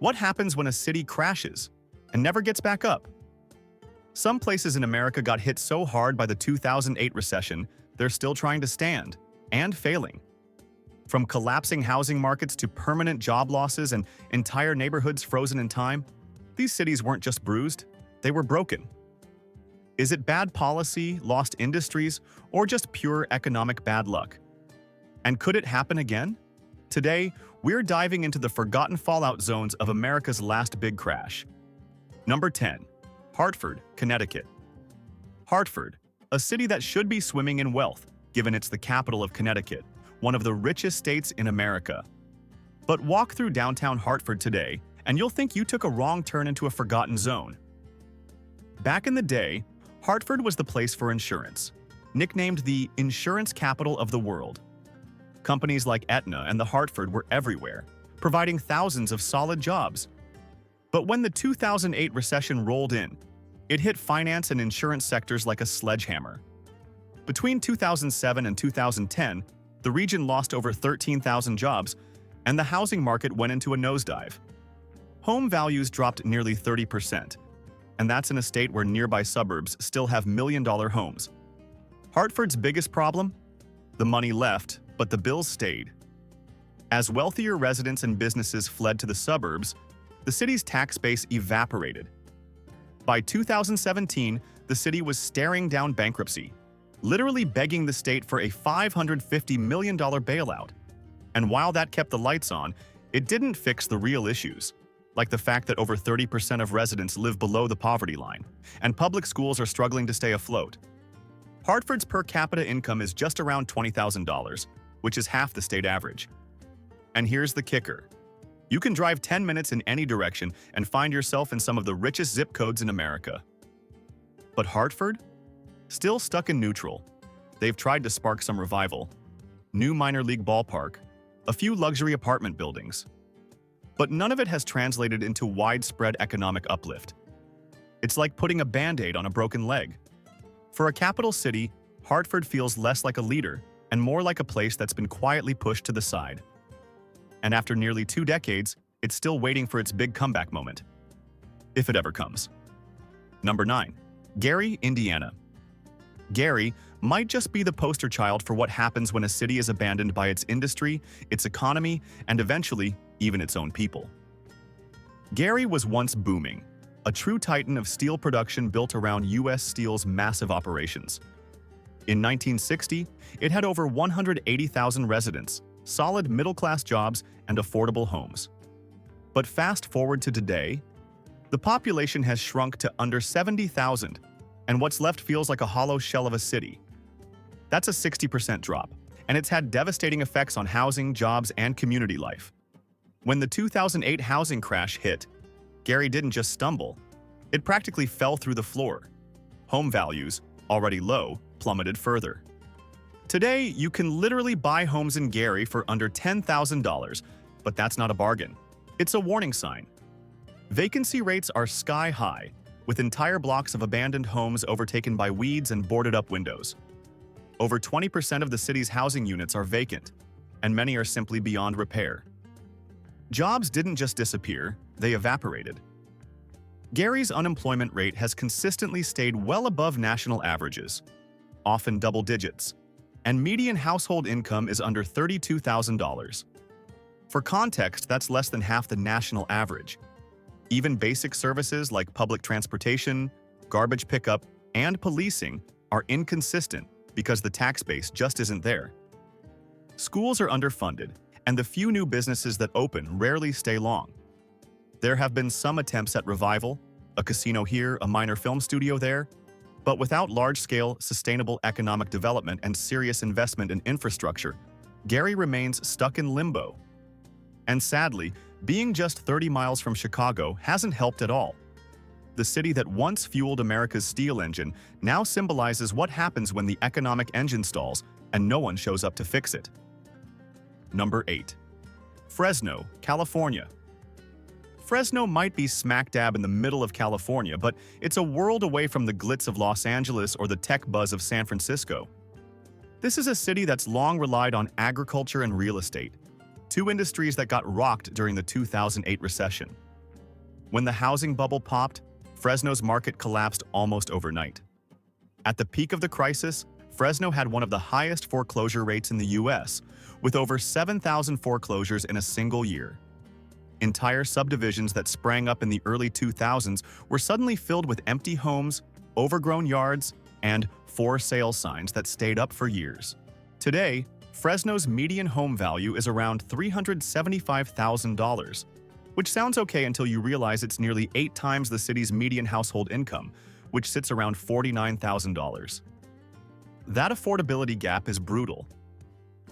What happens when a city crashes and never gets back up? Some places in America got hit so hard by the 2008 recession, they're still trying to stand and failing. From collapsing housing markets to permanent job losses and entire neighborhoods frozen in time, these cities weren't just bruised, they were broken. Is it bad policy, lost industries, or just pure economic bad luck? And could it happen again? Today, we're diving into the forgotten fallout zones of America's last big crash. Number 10. Hartford, Connecticut. Hartford, a city that should be swimming in wealth, given it's the capital of Connecticut, one of the richest states in America. But walk through downtown Hartford today, and you'll think you took a wrong turn into a forgotten zone. Back in the day, Hartford was the place for insurance, nicknamed the insurance capital of the world. Companies like Aetna and the Hartford were everywhere, providing thousands of solid jobs. But when the 2008 recession rolled in, it hit finance and insurance sectors like a sledgehammer. Between 2007 and 2010, the region lost over 13,000 jobs, and the housing market went into a nosedive. Home values dropped nearly 30%, and that's in a state where nearby suburbs still have million-dollar homes. Hartford's biggest problem? The money left, but the bills stayed. As wealthier residents and businesses fled to the suburbs, the city's tax base evaporated. By 2017, the city was staring down bankruptcy, literally begging the state for a $550 million bailout. And while that kept the lights on, it didn't fix the real issues, like the fact that over 30% of residents live below the poverty line, and public schools are struggling to stay afloat. Hartford's per capita income is just around $20,000, which is half the state average. And here's the kicker. You can drive 10 minutes in any direction and find yourself in some of the richest zip codes in America. But Hartford? Still stuck in neutral. They've tried to spark some revival. New minor league ballpark, a few luxury apartment buildings. But none of it has translated into widespread economic uplift. It's like putting a Band-Aid on a broken leg. For a capital city, Hartford feels less like a leader and more like a place that's been quietly pushed to the side. And after nearly 2 decades, it's still waiting for its big comeback moment. If it ever comes. Number 9. Gary, Indiana. Gary might just be the poster child for what happens when a city is abandoned by its industry, its economy, and eventually, even its own people. Gary was once booming, a true titan of steel production built around U.S. Steel's massive operations. In 1960, it had over 180,000 residents, solid middle-class jobs, and affordable homes. But fast forward to today, the population has shrunk to under 70,000, and what's left feels like a hollow shell of a city. That's a 60% drop, and it's had devastating effects on housing, jobs, and community life. When the 2008 housing crash hit, Gary didn't just stumble, it practically fell through the floor. Home values, already low, plummeted further. Today, you can literally buy homes in Gary for under $10,000, but that's not a bargain. It's a warning sign. Vacancy rates are sky high, with entire blocks of abandoned homes overtaken by weeds and boarded-up windows. Over 20% of the city's housing units are vacant, and many are simply beyond repair. Jobs didn't just disappear, they evaporated. Gary's unemployment rate has consistently stayed well above national averages, often double digits, and median household income is under $32,000. For context, that's less than half the national average. Even basic services like public transportation, garbage pickup, and policing are inconsistent because the tax base just isn't there. Schools are underfunded, and the few new businesses that open rarely stay long. There have been some attempts at revival, a casino here, a minor film studio there, but without large-scale, sustainable economic development and serious investment in infrastructure, Gary remains stuck in limbo. And sadly, being just 30 miles from Chicago hasn't helped at all. The city that once fueled America's steel engine now symbolizes what happens when the economic engine stalls and no one shows up to fix it. Number 8. Fresno, California. Fresno might be smack dab in the middle of California, but it's a world away from the glitz of Los Angeles or the tech buzz of San Francisco. This is a city that's long relied on agriculture and real estate, two industries that got rocked during the 2008 recession. When the housing bubble popped, Fresno's market collapsed almost overnight. At the peak of the crisis, Fresno had one of the highest foreclosure rates in the U.S., with over 7,000 foreclosures in a single year. Entire subdivisions that sprang up in the early 2000s were suddenly filled with empty homes, overgrown yards, and for sale signs that stayed up for years. Today, Fresno's median home value is around $375,000, which sounds okay until you realize it's nearly 8 times the city's median household income, which sits around $49,000. That affordability gap is brutal.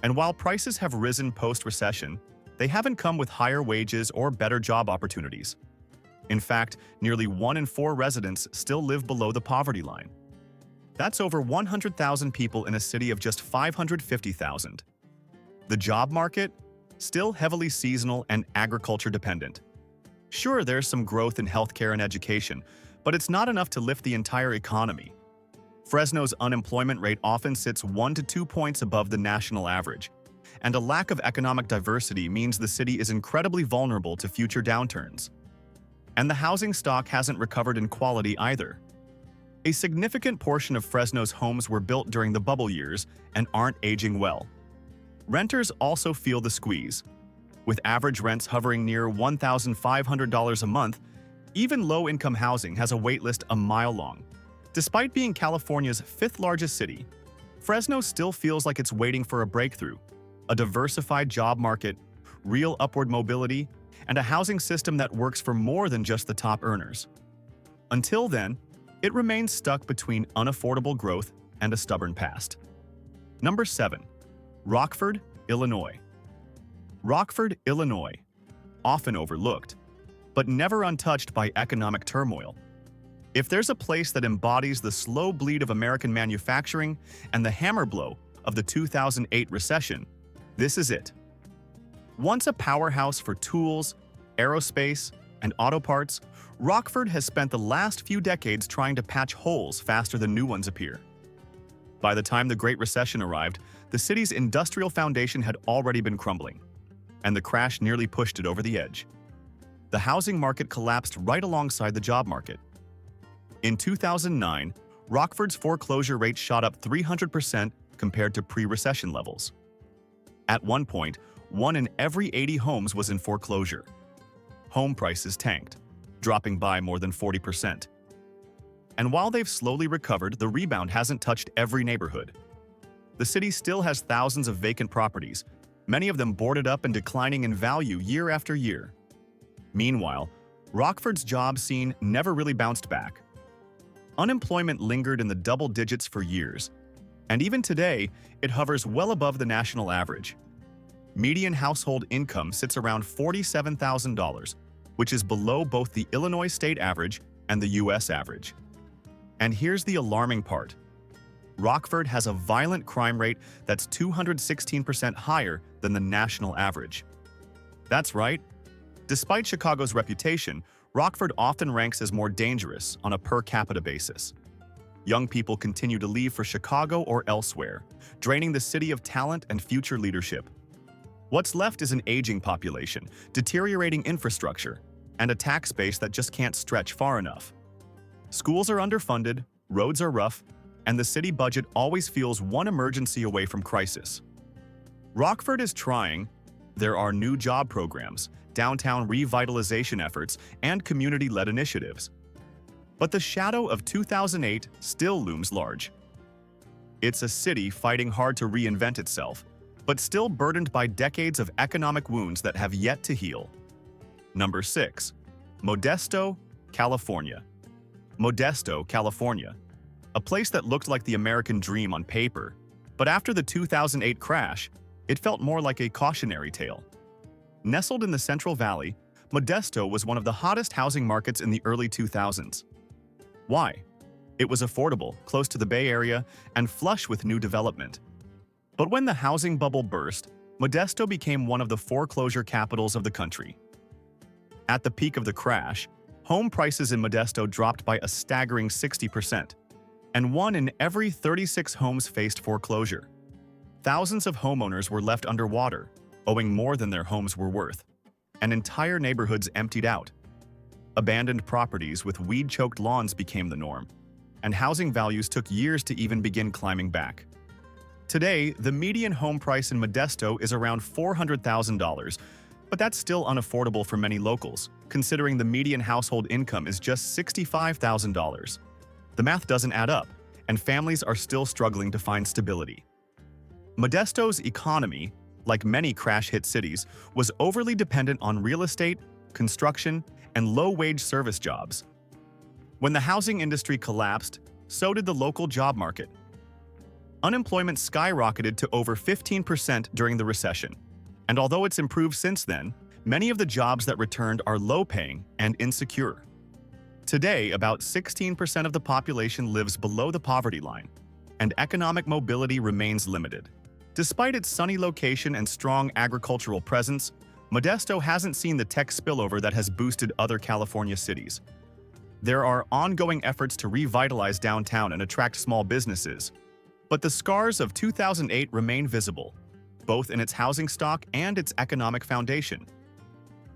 And while prices have risen post-recession, they haven't come with higher wages or better job opportunities. In fact, nearly 1 in 4 residents still live below the poverty line. That's over 100,000 people in a city of just 550,000. The job market? Still heavily seasonal and agriculture dependent. Sure, there's some growth in healthcare and education, but it's not enough to lift the entire economy. Fresno's unemployment rate often sits 1 to 2 points above the national average, and a lack of economic diversity means the city is incredibly vulnerable to future downturns. And the housing stock hasn't recovered in quality either. A significant portion of Fresno's homes were built during the bubble years and aren't aging well. Renters also feel the squeeze. With average rents hovering near $1,500 a month, even low-income housing has a waitlist a mile long. Despite being California's 5th largest city, Fresno still feels like it's waiting for a breakthrough, a diversified job market, real upward mobility, and a housing system that works for more than just the top earners. Until then, it remains stuck between unaffordable growth and a stubborn past. Number 7. Rockford, Illinois. Rockford, Illinois, often overlooked, but never untouched by economic turmoil. If there's a place that embodies the slow bleed of American manufacturing and the hammer blow of the 2008 recession, this is it. Once a powerhouse for tools, aerospace, and auto parts, Rockford has spent the last few decades trying to patch holes faster than new ones appear. By the time the Great Recession arrived, the city's industrial foundation had already been crumbling, and the crash nearly pushed it over the edge. The housing market collapsed right alongside the job market. In 2009, Rockford's foreclosure rate shot up 300% compared to pre-recession levels. At one point, 1 in every 80 homes was in foreclosure. Home prices tanked, dropping by more than 40%. And while they've slowly recovered, the rebound hasn't touched every neighborhood. The city still has thousands of vacant properties, many of them boarded up and declining in value year after year. Meanwhile, Rockford's job scene never really bounced back. Unemployment lingered in the double digits for years, and even today, it hovers well above the national average. Median household income sits around $47,000, which is below both the Illinois state average and the U.S. average. And here's the alarming part. Rockford has a violent crime rate that's 216% higher than the national average. That's right. Despite Chicago's reputation, Rockford often ranks as more dangerous on a per capita basis. Young people continue to leave for Chicago or elsewhere, draining the city of talent and future leadership. What's left is an aging population, deteriorating infrastructure, and a tax base that just can't stretch far enough. Schools are underfunded, roads are rough, and the city budget always feels one emergency away from crisis. Rockford is trying. There are new job programs, downtown revitalization efforts, and community-led initiatives. But the shadow of 2008 still looms large. It's a city fighting hard to reinvent itself, but still burdened by decades of economic wounds that have yet to heal. Number 6. Modesto, California. Modesto, California. A place that looked like the American dream on paper, but after the 2008 crash, it felt more like a cautionary tale. Nestled in the Central Valley, Modesto was one of the hottest housing markets in the early 2000s. Why? It was affordable, close to the Bay Area, and flush with new development. But when the housing bubble burst, Modesto became one of the foreclosure capitals of the country. At the peak of the crash, home prices in Modesto dropped by a staggering 60%, and 1 in every 36 homes faced foreclosure. Thousands of homeowners were left underwater, owing more than their homes were worth, and entire neighborhoods emptied out. Abandoned properties with weed-choked lawns became the norm, and housing values took years to even begin climbing back. Today, the median home price in Modesto is around $400,000, but that's still unaffordable for many locals, considering the median household income is just $65,000. The math doesn't add up, and families are still struggling to find stability. Modesto's economy, like many crash-hit cities, was overly dependent on real estate, construction, and low-wage service jobs. When the housing industry collapsed, so did the local job market. Unemployment skyrocketed to over 15% during the recession, and although it's improved since then, many of the jobs that returned are low-paying and insecure. Today, about 16% of the population lives below the poverty line, and economic mobility remains limited. Despite its sunny location and strong agricultural presence, Modesto hasn't seen the tech spillover that has boosted other California cities. There are ongoing efforts to revitalize downtown and attract small businesses, but the scars of 2008 remain visible, both in its housing stock and its economic foundation.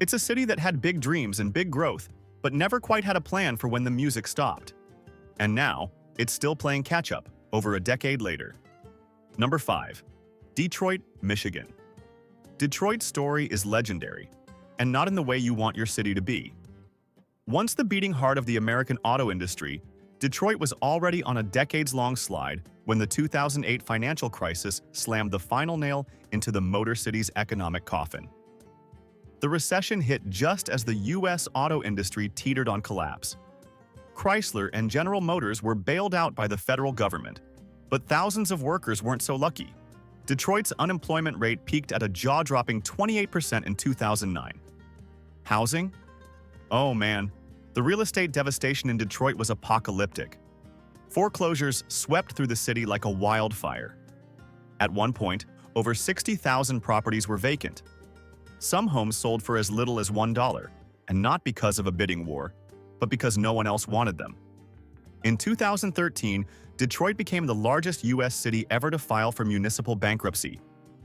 It's a city that had big dreams and big growth, but never quite had a plan for when the music stopped. And now, it's still playing catch-up over a decade later. Number 5. Detroit, Michigan. Detroit's story is legendary, and not in the way you want your city to be. Once the beating heart of the American auto industry, Detroit was already on a decades-long slide when the 2008 financial crisis slammed the final nail into the Motor City's economic coffin. The recession hit just as the U.S. auto industry teetered on collapse. Chrysler and General Motors were bailed out by the federal government, but thousands of workers weren't so lucky. Detroit's unemployment rate peaked at a jaw-dropping 28% in 2009. Housing? Oh man, the real estate devastation in Detroit was apocalyptic. Foreclosures swept through the city like a wildfire. At one point, over 60,000 properties were vacant. Some homes sold for as little as $1, and not because of a bidding war, but because no one else wanted them. In 2013, Detroit became the largest U.S. city ever to file for municipal bankruptcy,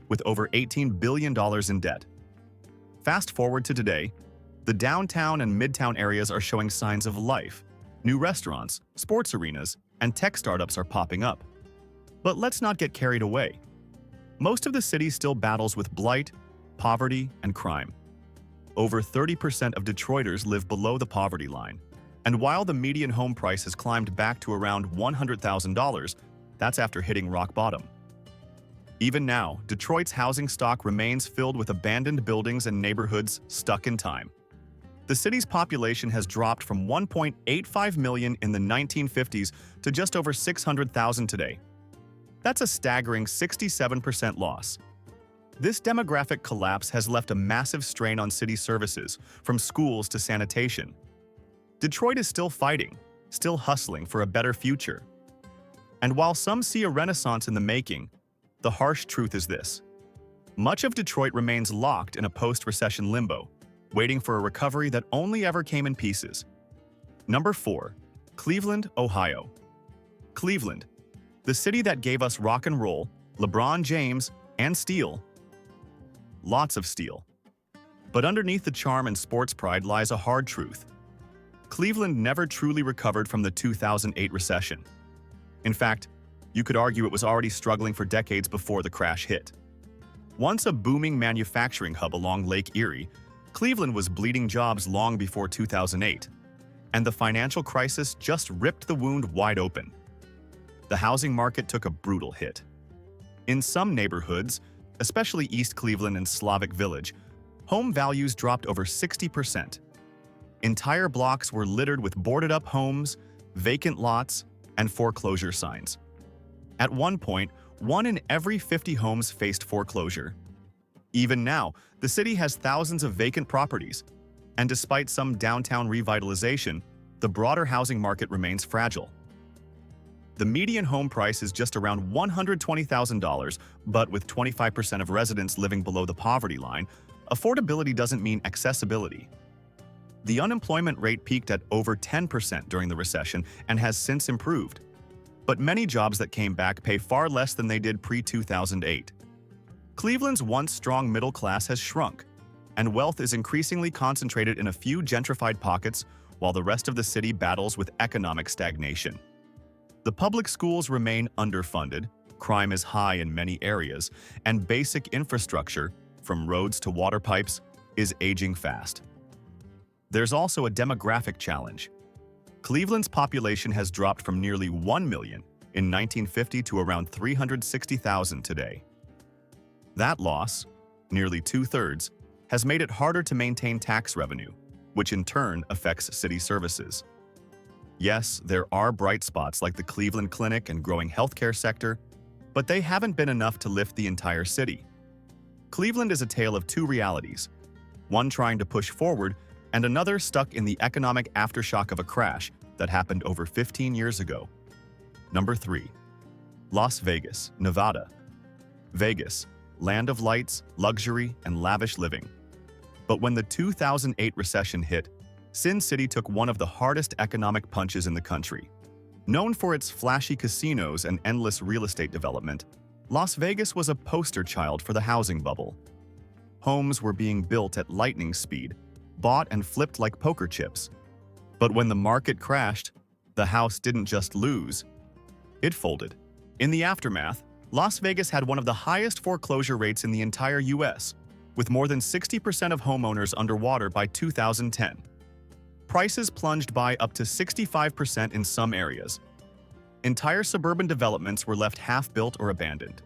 with over $18 billion in debt. Fast forward to today, the downtown and midtown areas are showing signs of life. New restaurants, sports arenas, and tech startups are popping up. But let's not get carried away. Most of the city still battles with blight, poverty, and crime. Over 30% of Detroiters live below the poverty line. And while the median home price has climbed back to around $100,000, that's after hitting rock bottom. Even now, Detroit's housing stock remains filled with abandoned buildings and neighborhoods stuck in time. The city's population has dropped from 1.85 million in the 1950s to just over 600,000 today. That's a staggering 67% loss. This demographic collapse has left a massive strain on city services, from schools to sanitation. Detroit is still fighting, still hustling for a better future. And while some see a renaissance in the making, the harsh truth is this: much of Detroit remains locked in a post-recession limbo, waiting for a recovery that only ever came in pieces. Number 4. Cleveland, Ohio. Cleveland, the city that gave us rock and roll, LeBron James, and steel. Lots of steel. But underneath the charm and sports pride lies a hard truth. Cleveland never truly recovered from the 2008 recession. In fact, you could argue it was already struggling for decades before the crash hit. Once a booming manufacturing hub along Lake Erie, Cleveland was bleeding jobs long before 2008, and the financial crisis just ripped the wound wide open. The housing market took a brutal hit. In some neighborhoods, especially East Cleveland and Slavic Village, home values dropped over 60%. Entire blocks were littered with boarded-up homes, vacant lots, and foreclosure signs. At one point, 1 in every 50 homes faced foreclosure. Even now, the city has thousands of vacant properties, and despite some downtown revitalization, the broader housing market remains fragile. The median home price is just around $120,000, but with 25% of residents living below the poverty line, affordability doesn't mean accessibility. The unemployment rate peaked at over 10% during the recession and has since improved. But many jobs that came back pay far less than they did pre-2008. Cleveland's once strong middle class has shrunk, and wealth is increasingly concentrated in a few gentrified pockets while the rest of the city battles with economic stagnation. The public schools remain underfunded, crime is high in many areas, and basic infrastructure, from roads to water pipes, is aging fast. There's also a demographic challenge. Cleveland's population has dropped from nearly 1 million in 1950 to around 360,000 today. That loss, nearly two-thirds, has made it harder to maintain tax revenue, which in turn affects city services. Yes, there are bright spots like the Cleveland Clinic and growing healthcare sector, but they haven't been enough to lift the entire city. Cleveland is a tale of two realities, one trying to push forward and another stuck in the economic aftershock of a crash that happened over 15 years ago. Number 3. Las Vegas, Nevada. Vegas, land of lights, luxury, and lavish living. But when the 2008 recession hit, Sin City took one of the hardest economic punches in the country. Known for its flashy casinos and endless real estate development, Las Vegas was a poster child for the housing bubble. Homes were being built at lightning speed, bought and flipped like poker chips. But when the market crashed, the house didn't just lose, it folded. In the aftermath, Las Vegas had one of the highest foreclosure rates in the entire US, with more than 60% of homeowners underwater by 2010. Prices plunged by up to 65% in some areas. Entire suburban developments were left half-built or abandoned.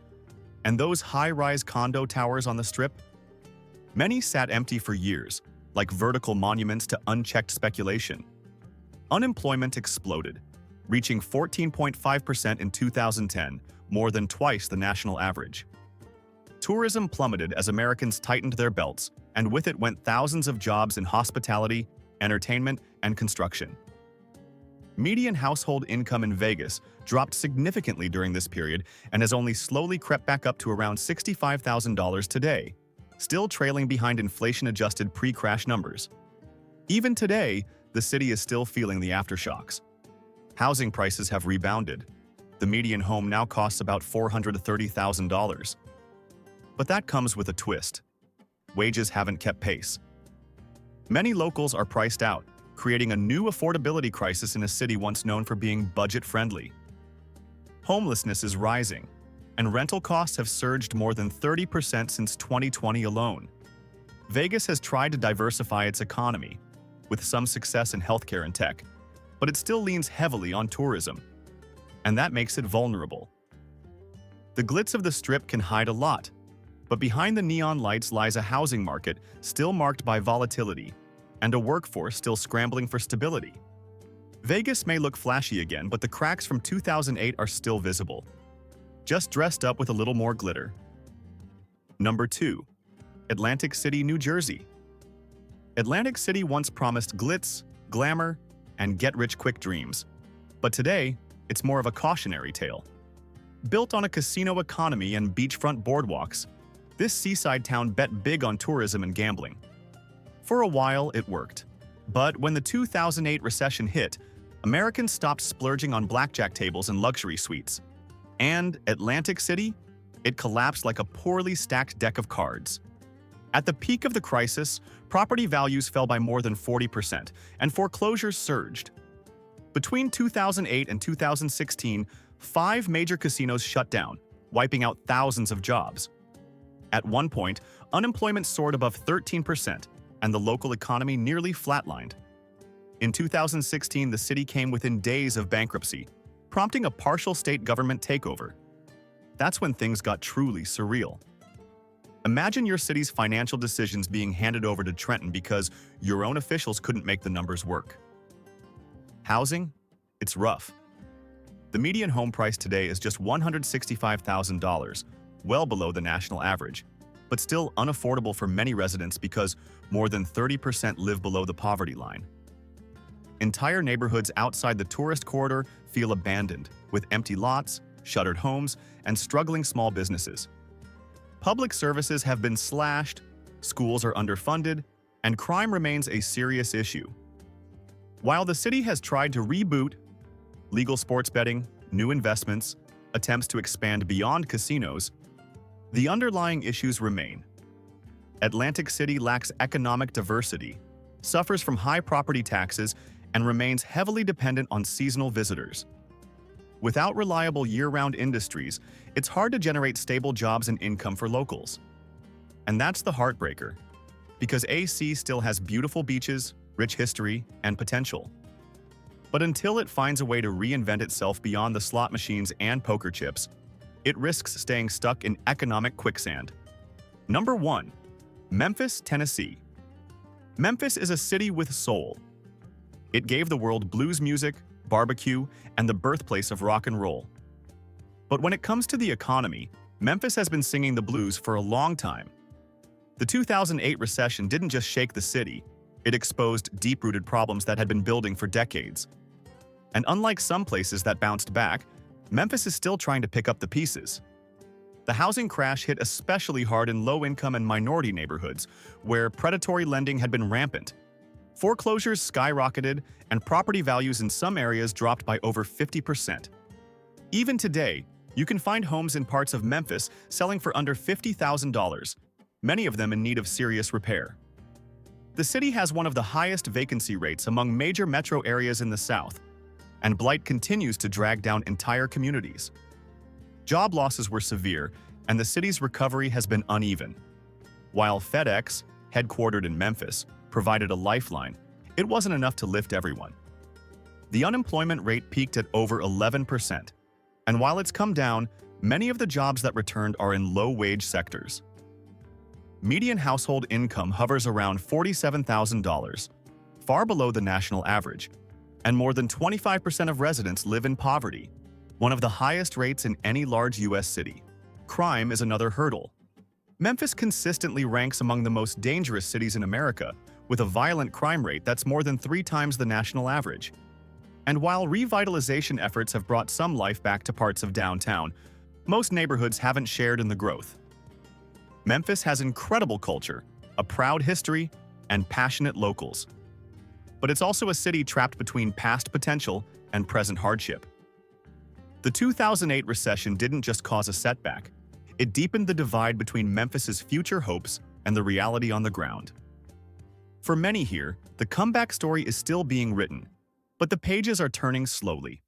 And those high-rise condo towers on the Strip? Many sat empty for years, like vertical monuments to unchecked speculation. Unemployment exploded, reaching 14.5% in 2010, more than twice the national average. Tourism plummeted as Americans tightened their belts, and with it went thousands of jobs in hospitality, entertainment, and construction. Median household income in Vegas dropped significantly during this period and has only slowly crept back up to around $65,000 today, still trailing behind inflation-adjusted pre-crash numbers. Even today, the city is still feeling the aftershocks. Housing prices have rebounded. The median home now costs about $430,000. But that comes with a twist. Wages haven't kept pace. Many locals are priced out, creating a new affordability crisis in a city once known for being budget-friendly. Homelessness is rising, and rental costs have surged more than 30% since 2020 alone. Vegas has tried to diversify its economy, with some success in healthcare and tech, but it still leans heavily on tourism, and that makes it vulnerable. The glitz of the Strip can hide a lot, but behind the neon lights lies a housing market still marked by volatility and a workforce still scrambling for stability. Vegas may look flashy again, but the cracks from 2008 are still visible, just dressed up with a little more glitter. Number 2. Atlantic City, New Jersey. Atlantic City once promised glitz, glamour, and get-rich-quick dreams, but today, it's more of a cautionary tale. Built on a casino economy and beachfront boardwalks, this seaside town bet big on tourism and gambling. For a while, it worked. But when the 2008 recession hit, Americans stopped splurging on blackjack tables and luxury suites. And Atlantic City? It collapsed like a poorly stacked deck of cards. At the peak of the crisis, property values fell by more than 40%, and foreclosures surged. Between 2008 and 2016, 5 major casinos shut down, wiping out thousands of jobs. At one point, unemployment soared above 13%, and the local economy nearly flatlined. In 2016, the city came within days of bankruptcy, prompting a partial state government takeover. That's when things got truly surreal. Imagine your city's financial decisions being handed over to Trenton because your own officials couldn't make the numbers work. Housing? It's rough. The median home price today is just $165,000, well below the national average, but still unaffordable for many residents because more than 30% live below the poverty line. Entire neighborhoods outside the tourist corridor feel abandoned, with empty lots, shuttered homes, and struggling small businesses. Public services have been slashed, schools are underfunded, and crime remains a serious issue. While the city has tried to reboot, legal sports betting, new investments, attempts to expand beyond casinos, the underlying issues remain. Atlantic City lacks economic diversity, suffers from high property taxes, and remains heavily dependent on seasonal visitors. Without reliable year-round industries, it's hard to generate stable jobs and income for locals. And that's the heartbreaker, because AC still has beautiful beaches, rich history, and potential. But until it finds a way to reinvent itself beyond the slot machines and poker chips, it risks staying stuck in economic quicksand. Number 1. Memphis, Tennessee. Memphis is a city with soul. It gave the world blues music, barbecue, and the birthplace of rock and roll. But when it comes to the economy, Memphis has been singing the blues for a long time. The 2008 recession didn't just shake the city, it exposed deep-rooted problems that had been building for decades. And unlike some places that bounced back, Memphis is still trying to pick up the pieces. The housing crash hit especially hard in low-income and minority neighborhoods, where predatory lending had been rampant. Foreclosures skyrocketed, and property values in some areas dropped by over 50%. Even today, you can find homes in parts of Memphis selling for under $50,000, many of them in need of serious repair. The city has one of the highest vacancy rates among major metro areas in the South, and blight continues to drag down entire communities. Job losses were severe, and the city's recovery has been uneven. While FedEx, headquartered in Memphis, provided a lifeline, it wasn't enough to lift everyone. The unemployment rate peaked at over 11%, and while it's come down, many of the jobs that returned are in low-wage sectors. Median household income hovers around $47,000, far below the national average, and more than 25% of residents live in poverty, one of the highest rates in any large U.S. city. Crime is another hurdle. Memphis consistently ranks among the most dangerous cities in America, with a violent crime rate that's more than 3 times the national average. And while revitalization efforts have brought some life back to parts of downtown, most neighborhoods haven't shared in the growth. Memphis has incredible culture, a proud history, and passionate locals. But it's also a city trapped between past potential and present hardship. The 2008 recession didn't just cause a setback, it deepened the divide between Memphis's future hopes and the reality on the ground. For many here, the comeback story is still being written, but the pages are turning slowly.